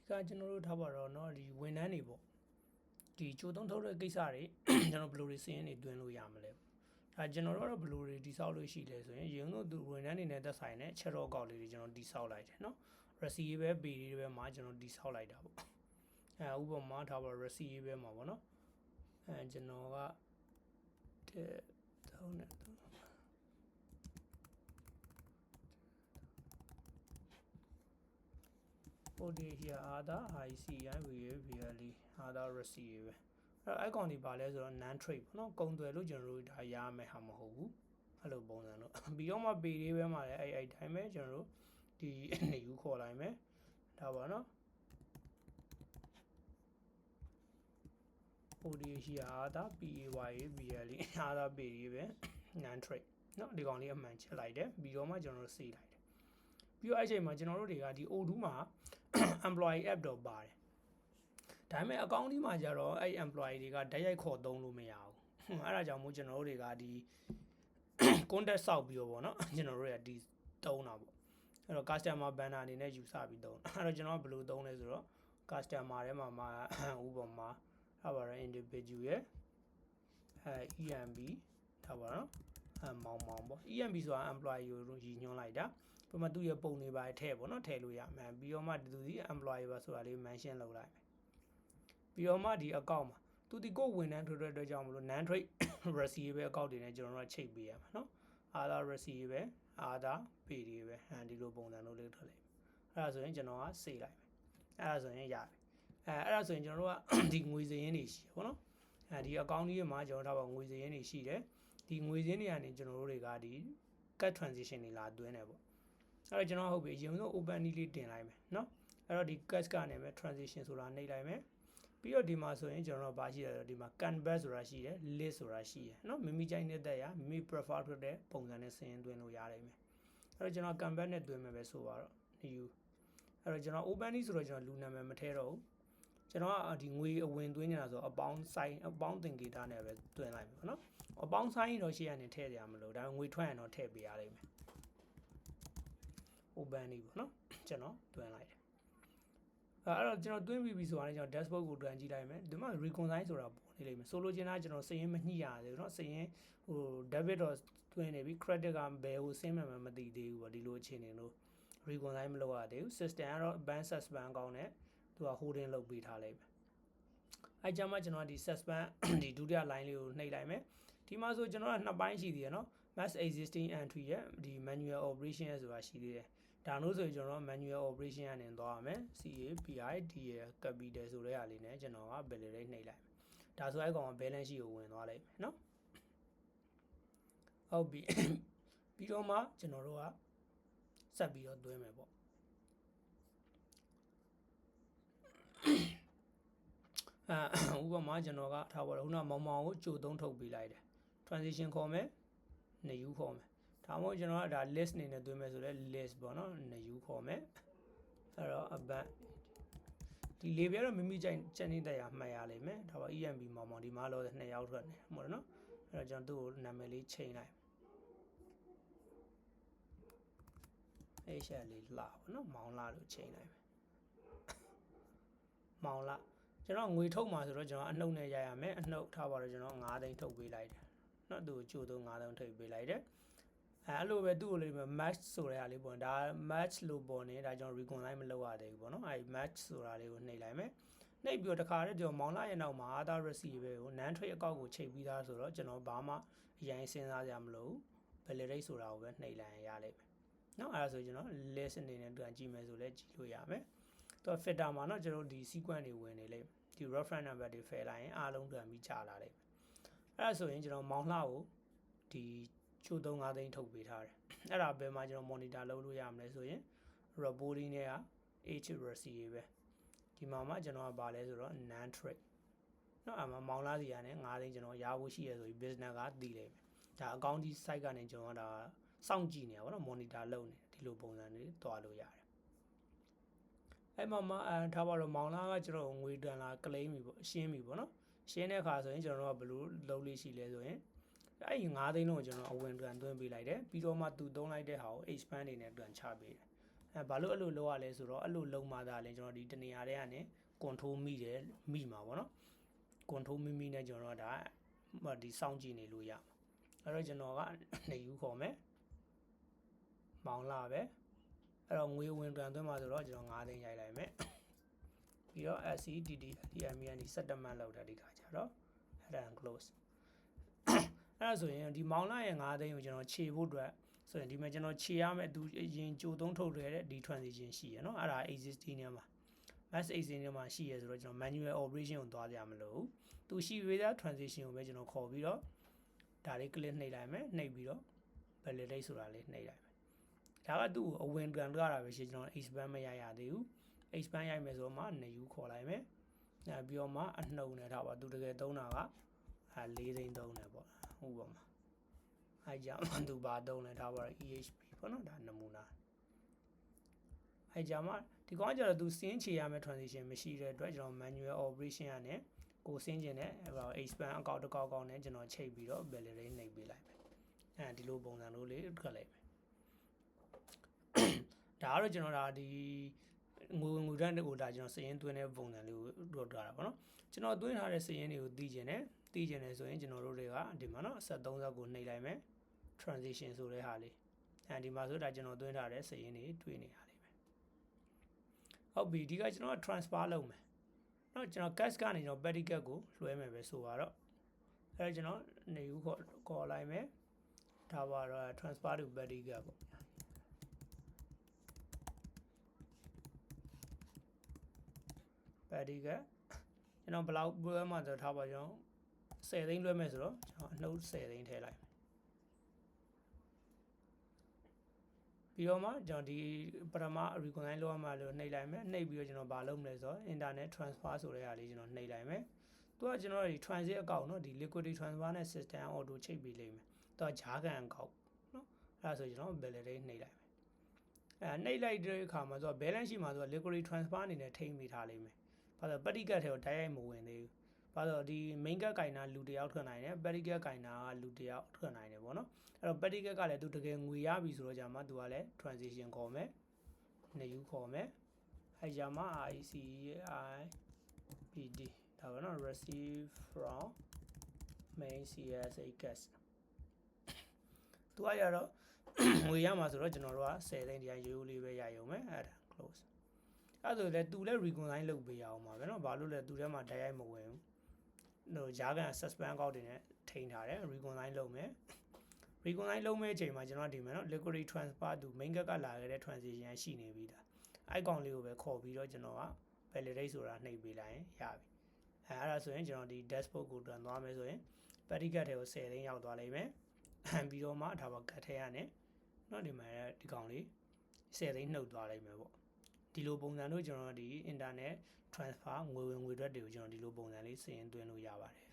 ကကျွန်တော်တို့ထားပါတော့เนาะဒီဝန်ထမ်းတွေပေါ့ဒီကြိုသုံးထုတ်တဲ့ကိစ္စတွေကျွန်တော်ဘယ်လိုတွေစင်းနေတွင်းလို့ရမလဲဒါကျွန်တော်တို့ကတော့ဘယ်လိုတွေတိဆောက်လို့ရှိလဲဆိုရင်ရင်တို့သူဝန်ထမ်းတွေနဲ့သက်ဆိုင်တဲ့ chat row ကောက်လေးတွေကျွန်တော်တိဆောက်လိုက်တယ်เนาะ receive ပဲ pay တွေပဲမှာကျွန်တော်တိဆောက်လိုက်တာပေါ့ဥပမာထားပါ receive ပဲမှာပေါ့เนาะကျွန်တော်ကသုံးနေဟိုဒီhere other ICI VLE other receive ပဲအဲ့ကောင်ဒီပါလဲဆိုတော့ non trade ပေါ့နော်ကုန်သွယ်လို့ကျွန်တော်တို့ဒါရမယ်ဟာမဟုတ်ဘူးအဲ့လိုပုံစံလို့ပြီးတော့မှ pay လေးပဲမှာလဲအဲ့တိုင်းပဲကျွန်တော်တို့ဒီနေယူခေါ်လိုက်မယ်ဒါပါနော်ဟိုဒီhere other PAY VLE other pay လေးပဲ non trade နော်ဒီကောင်လေးအမှန်ချက်လိုက်တယ်ပြီးတော့မှကျွန်တော်တို့စေးလိုက်တယ်ပြီးတော့အဲ့ချိန်မှာကျွန်တော်တို့တွေကဒီ O2 မှာ employee app တော့ပါတယ်ဒါပေမဲ့ account ဒီမှာကျတော့အဲ့ employee တွေကဓာတ်ရိုက်ခေါ်သုံးလို့မရဘူးအဲ့ဒါကြောင့်မို့ကျွန်တော်တို့တွေကဒီ contact ဆောက်ပြီးတော့ဗောနော်ကျွန်တော်တို့တွေကဒီသုံးတာပေါ့အဲ့တော့ customer banner အနေနဲ့ယူဆပြီးသုံးအဲ့တော့ကျွန်တော်ကဘယ်လိုသုံးလဲဆိုတော့ customer ထဲမှာဥပမာထားပါတော့ individual ရဲ့EMB ထားပါတော့မောင်ပေါ့ EMB ဆိုတာ employee ကိုရည်ညွှန်းလိုက်တာပြမသူ့ရဲ့ပုံတွေပါထည့်ပေါ့နော်ထည့်လို့ရမယ်ပြီးတော့မှသူဒီ employee ပါဆိုတာလေး mention လုပ်လိုက်မယ်ပြီးတော့မှဒီ account မှာသူဒီကိုဝန်ထမ်းထိုးတဲ့အတွက်ကြောင့်မလို့ non trade receive account တွေနဲ့ကျွန်တော်တို့ချိတ်ပေးရမှာနော် other receive other pay တွေပဲဒီလိုပုံစံလို့လေးထွက်လိုက်အဲ့ဒါဆိုရင်ကျွန်တော်ကစေးလိုက်မယ်အဲ့ဒါဆိုရင်ရတယ်အဲ့ဒါဆိုရင်ကျွန်တော်တို့ကဒီငွေစရင်းတွေရှိတယ်ပေါ့နော်ဒီ account ကြီးမှာကျွန်တော်ထားပါငွေစရင်းတွေရှိတယ်ဒီငွေစင်းတွေကနေကျွန်တော်တို့တွေကဒီ cut transition တွေလာသွင်းတယ်ပေါ့အဲ့တော့ကျွန်တော်ဟုတ်ပြီအရင်ဆုံး open နည်းလေးတင်လိုက်မယ်เนาะအဲ့တော့ဒီ cut ကနေပဲ transition ဆိုတာနှိပ်လိုက်မယ်ပြီးတော့ဒီမှာဆိုရင်ကျွန်တော်တို့ဘာရှိလဲဆိုတော့ဒီမှာ canvas ဆိုတာရှိတယ် list ဆိုတာရှိတယ်เนาะမိမိကြိုက်တဲ့ရမိမိ prefer ဖြစ်တဲ့ပုံစံနဲ့ဆင်းသွင်းလို့ရနိုင်မယ်အဲ့တော့ကျွန်တော် canvas နဲ့သွင်းမယ်ပဲဆိုပါတော့ new အဲ့တော့ကျွန်တော် open နည်းဆိုတော့ကျွန်တော်လူနာမည်မထည့်တော့ဘူးကျွန်တော်ကဒီငွေအဝင်သွင်းနေတာဆိုအပေါင်း sign အပေါင်းသင်္ကေတနဲ့ပဲသွင်းလိုက်မယ်เนาะအပေါင်း sign တော့ရှေ့ကနေထည့်ကြရမလို့ဒါပေမဲ့ငွေထွက်ရင်တော့ထည့်ပေးရလိမ့်မယ် open နေပေါ့နော်ကျွန်တော်တွင်းလိုက်တယ်အဲ့တော့ကျွန်တော်တွင်းပြီးပြီဆိုတာလည်းကျွန်တော် dashboard ကိုတွန်းကြည့်လိုက်မယ်ဒီမှာ reconcile ဆိုတာပေါ်နေလိမ့်မယ်ဆိုလိုချင်တာကျွန်တော်စရင်မညှိရသေးဘူးเนาะစရင်ဟို debit တော့တွင်းနေပြီ credit ကဘယ်ကိုဆင်းမှမသိသေးဘူးပေါ့ဒီလိုအခြေအနေလို့ reconcile မလုပ်ရသေးဘူး system ကတော့ bank suspend ကောင်းတယ်သူက holding လုပ်ပေးထားလိုက်မယ်အဲ့ကြမှာကျွန်တော်ဒီ suspend ဒီဒုတိယ line လေးကိုနှိပ်လိုက်မယ်ဒီမှာဆိုကျွန်တော်ကနှစ်ပိုင်းရှိသေးတယ်เนาะ mass existing entry ရဲ့ဒီ manual operation ဆိုတာရှိသေးတယ်ဒါလို့ဆိုရင်ကျွန်တော် manual operation ကနေသွားရမယ် CAPID ရဲ့ capital ဆိုတဲ့အားလေးနဲ့ကျွန်တော်က balance rate နှိပ်လိုက်မယ်ဒါဆိုအဲ့ကောင်က balance sheet ကိုဝင်သွားလိုက်မယ်เนาะဟုတ်ပြီပြီးတော့မှကျွန်တော်တို့ကဆက်ပြီးတော့သွင်းမယ်ပေါ့ဥပမာကျွန်တော်ကထားပါတော့ခုနမောင်မောင်ကိုကြိုသုံးထုတ်ပေးလိုက်တယ် transition ခေါ်မယ်နေယူခေါ်မယ်ဒါမှမဟုတ်ကျွန်တော်ကဒါ list အနေနဲ့သွင်းမယ်ဆိုလဲ list ပေါ့နော်နေယူခေါ်မယ်အဲ့တော့ abandon ဒီလေပြတော့မိမိချက်နေတဲ့ရမှတ်ရလိမ့်မယ်ဒါပါ EMB မောင်မောင်ဒီမှာလို့2ယောက်ထွက်နေဟုတ်တယ်နော်အဲ့တော့ကျွန်တော်သူ့ကိုနာမည်လေးချိန်လိုက်အဲ့ရှက်လေးလာပေါ့နော်မောင်လာလို့ချိန်လိုက်မယ်မောင်လာကျွန်တော်ငွေထုတ်မှာဆိုတော့ကျွန်တော်အနှုတ်နဲ့ရရမယ်အနှုတ်ထားပါတော့ကျွန်တော်9သိန်းထုတ်ပေးလိုက်တယ်เนาะသူ့ကိုကြိုသုံး9သိန်းထုတ်ပေးလိုက်တယ်အဲ့လိုပဲသူ့ကိုလေး match ဆိုတဲ့ဟာလေးပေါ့ဒါ match လို့ပေါ်နေဒါကြောင့် reconcile မလုပ်ရသေးဘူးပေါ့နော်အဲ့ match ဆိုတာလေးကိုနှိပ်လိုက်မယ်နှိပ်ပြီးတော့တခါတည်းကျွန်တော်မောင်လာရဲ့နောက်မှာ other receive ကို non trade အကောင့်ကိုချိန်ပြီးသားဆိုတော့ကျွန်တော်ဘာမှအရင်စဉ်းစားကြမလို့ validate ဆိုတာကိုပဲနှိပ်လိုက်ရလိမ့်မယ်เนาะအဲ့ဒါဆိုကျွန်တော် list အနေနဲ့တွန်းကြည့်မယ်ဆိုလဲကြည့်လို့ရမယ်တော့ filter မှာเนาะကျွန်တော်ဒီ sequence တွေဝင်နေလိမ့်မယ်ဒီ reference number တွေဖယ်လိုက်ရင်အားလုံးတွန်းပြီးချလာလိမ့်မယ်အဲ့ဒါဆိုရင်ကျွန်တော်မောင်လှကိုဒီချိုး3-5သိန်းထုတ်ပေးထားတယ်အဲ့ဒါဘယ်မှာကျွန်တော် monitor လုပ်လို့ရမလဲဆိုရင် reporting နဲ့က H receive ပဲဒီမှာမှကျွန်တော်ကပါလဲဆိုတော့ non trade เนาะအမှမောင်လာစီကနေ9သိန်းကျွန်တော်ရဖို့ရှိရဆိုပြီး business ကတည်လိမ့်မယ်ဒါ account ဒီ site ကနေကျွန်တော်ဒါစောင့်ကြည့်နေတာဗောနော် monitor လုပ်နေဒီလိုပုံစံတွေတွားလို့ရတယ်အဲ့မှာထားပါတော့မောင်လာကကျွန်တော်ငွေတန်လာ claim ပြီပေါ့ရှင်းပြီပေါ့နော်ရှင်းတဲ့အခါဆိုရင်ကျွန်တော်တို့ကဘယ်လိုလုပ်လို့ရှိလဲဆိုရင်အဲ့ဒီ9သိန်းလုံးကိုကျွန်တော်အဝင်တွန်သွင်းပေးလိုက်တယ်ပြီးတော့မှသူသုံးလိုက်တဲ့ဟာကို expand နေနဲ့တွန်ချပေးတယ် ဘာလို့အဲ့လိုလောက်ရလဲဆိုတော့အဲ့လိုလုံးမှသာလဲကျွန်တော်ဒီတနေရာတွေကနေ control မိမှာပေါ့နော် control မိနဲ့ကျွန်တော်ဒါဒီစောင့်ကြည့်နေလို့ရမှာအဲ့တော့ကျွန်တော်ကနေယူခေါ်မယ်မောင်းလာပဲအဲ့တော့ငွေဝင်ပြန်သွင်းမှာဆိုတော့ကျွန်တော်9သိန်းရိုက်လိုက်မယ်ပြီးတော့ SCTD DME ကနေsettlement လောက်တာဒီခါကျတော့အဲ့ဒါ close အဲ့ဒါဆိုရင်ဒီမောင်းလာရဲ့9သိန်းကိုကျွန်တော်ခြေဖို့အတွက်ဆိုရင်ဒီမှာကျွန်တော်ခြေရမယ်သူရင်ကြိုသုံးထုတ်ရတဲ့ဒီ transition ရှိရเนาะအဲ့ဒါ existing နေမှာ mass existing နေမှာရှိရဆိုတော့ကျွန်တော် manual operation ကိုသွားကြမလို့သူရှိသေးတဲ့ transition ကိုပဲကျွန်တော်ခေါ်ပြီးတော့ဒါလေး click နှိပ်လိုက်မယ်နှိပ်ပြီးတော့ validate ဆိုတာလေးနှိပ်လိုက်မယ်ဒါကသူ့ကိုအဝင်ကန်ကြတာပဲရှိကျွန်တော် expand မရရသေးဘူး expand ရိုက်မယ်ဆိုတော့မှနေယူခေါ်လိုက်မယ်ပြီးတော့မှအနှုံနဲ့ထားပါသူတကယ်သုံးတာက4သိန်းသုံးတယ်ပေါ့ဟုတ်ပါမှာအဲ့ကြောင့်သူဘာသုံးလဲထားပါတော့ EHP ပေါ့နော်ဒါနမူနာအဲ့ကြောင့်မှဒီကောင်ကျတော့သူစင်းချေရမယ့် transition မရှိတဲ့အတွက်ကျွန်တော် manual operation ကနေကိုစင်းကျင်တဲ့ expand အကောင့်တစ်ကောက်နဲ့ကျွန်တော်ချိန်ပြီးတော့ validate နှိပ်ပေးလိုက်မယ်ဒီလိုပုံစံလိုလေးထွက်လိုက်မယ်ဒါကတော့ကျွန်တော်ဒါဒီငွေတန်းတွေကိုဒါကျွန်တော်စည်ရင်းသွင်းတဲ့ပုံစံလေးကိုတို့ထားတာပေါ့နော်ကျွန်တော်သွင်းထားတဲ့စည်ရင်းတွေကိုသိကျင်တယ်ဆိုရင်ကျွန်တော်တို့တွေကဒီမှာနော်ဆက်30ကိုနှိပ်လိုက်မယ် transition ဆိုတဲ့ဟာလေးဒီမှာဆိုဒါကျွန်တော်သွင်းထားတဲ့စည်ရင်းတွေတွေ့နေရလိမ့်မယ်ဟုတ်ပြီဒီကကျွန်တော် transfer လုပ်မယ်နော်ကျွန်တော် cash ကနေကျွန်တော် predicate ကိုလွှဲမယ်ပဲဆိုတော့အဲ့ကျွန်တော်နေယူခေါ်လိုက်မယ်ဒါပါတော့ transfer to predicate ပေါ့predicate ကျွန်တော်ဘယ်လောက်လွှဲမှဆိုထားပါကျွန်တော်10သိန်းလွှဲမယ်ဆိုတော့ကျွန်တော်အနှုတ်10သိန်းထည့်လိုက်ပြီးတော့မှကျွန်တော်ဒီပထမ recognize လုပ်ရမှာလို့နှိပ်လိုက်မယ်နှိပ်ပြီးတော့ကျွန်တော်ဘာလုပ်မလဲဆိုတော့ internet transfer ဆိုတဲ့ဟာလေးကျွန်တော်နှိပ်လိုက်မယ်သူကကျွန်တော်ဒီ transit အကောင့်เนาะဒီ liquidity transfer နဲ့ system auto ချိတ်ပေးလိမ့်မယ်သူကဂျားကန်အကောင့်เนาะအဲ့ဒါဆိုကျွန်တော် validate နှိပ်လိုက်မယ်နှိပ်လိုက်တဲ့အခါမှာဆိုတော့ balance ရှိမှာဆိုတော့ liquidity transfer အနေနဲ့ထိန်းပေးထားလိမ့်မယ်ဘာလို့ပဋိကတ်ထဲကိုတိုက်ရိုက်မဝင်သေးဘူးဘာလို့ဒီ main ကတ်ကင်တာလူတယောက်ထွက်နိုင်တယ်ပဋိကတ်ကင်တာကလူတယောက်ထွက်နိုင်တယ်ပေါ့နော်အဲ့တော့ပဋိကတ်ကလည်းသူတကယ်ငွေရပြီဆိုတော့ကြာမှသူကလည်း transition ခေါ်မယ်နေယူခေါ်မယ်အဲ့ကြာမှ ICIPD ဒါပဲနော် receive from main CSA cash သူကရတော့ငွေရမှာဆိုတော့ကျွန်တော်တို့က10သိန်းတရားရိုးလေးပဲရရုံပဲအဲ့ဒါ close အဲ့ဆိုလည်းသူလည်း reconcile လုပ်ပေးရအောင်ပါပဲเนาะဘာလို့လဲသူထဲမှာတိုက်ရိုက်မဝင်ဘူးဟိုဂျားကန် suspend ကောက်တင်နဲ့ထိန်းထားတယ် reconcile လုပ်မယ် reconcile လုပ်မဲ့အချိန်မှာကျွန်တော်ဒီမှာเนาะ liquidity transfer သူ main ကလာခဲ့တဲ့ transaction ရှိနေပြီဒါအဲ့ကောင်လေးကိုပဲခေါ်ပြီးတော့ကျွန်တော်က validate ဆိုတာနှိပ်ပေးလိုက်ရင်ရပြီအဲ့ဒါဆိုရင်ကျွန်တော်ဒီ dashboard ကိုတွန်သွားမယ်ဆိုရင် petty cut ထဲကို10သိန်းရောက်သွားလိမ့်မယ်ပြီးတော့မှဒါပါ cut ထဲကနေเนาะဒီမှာဒီကောင်လေး10သိန်းနှုတ်သွားလိမ့်မယ်ပေါ့ဒီလိုပုံစံတို့ကျွန်တော်ဒီ internet transfer ငွေဝင်ငွေထွက်တွေကိုကျွန်တော်ဒီလိုပုံစံလေးစည်ရင်သွင်းလို့ရပါတယ်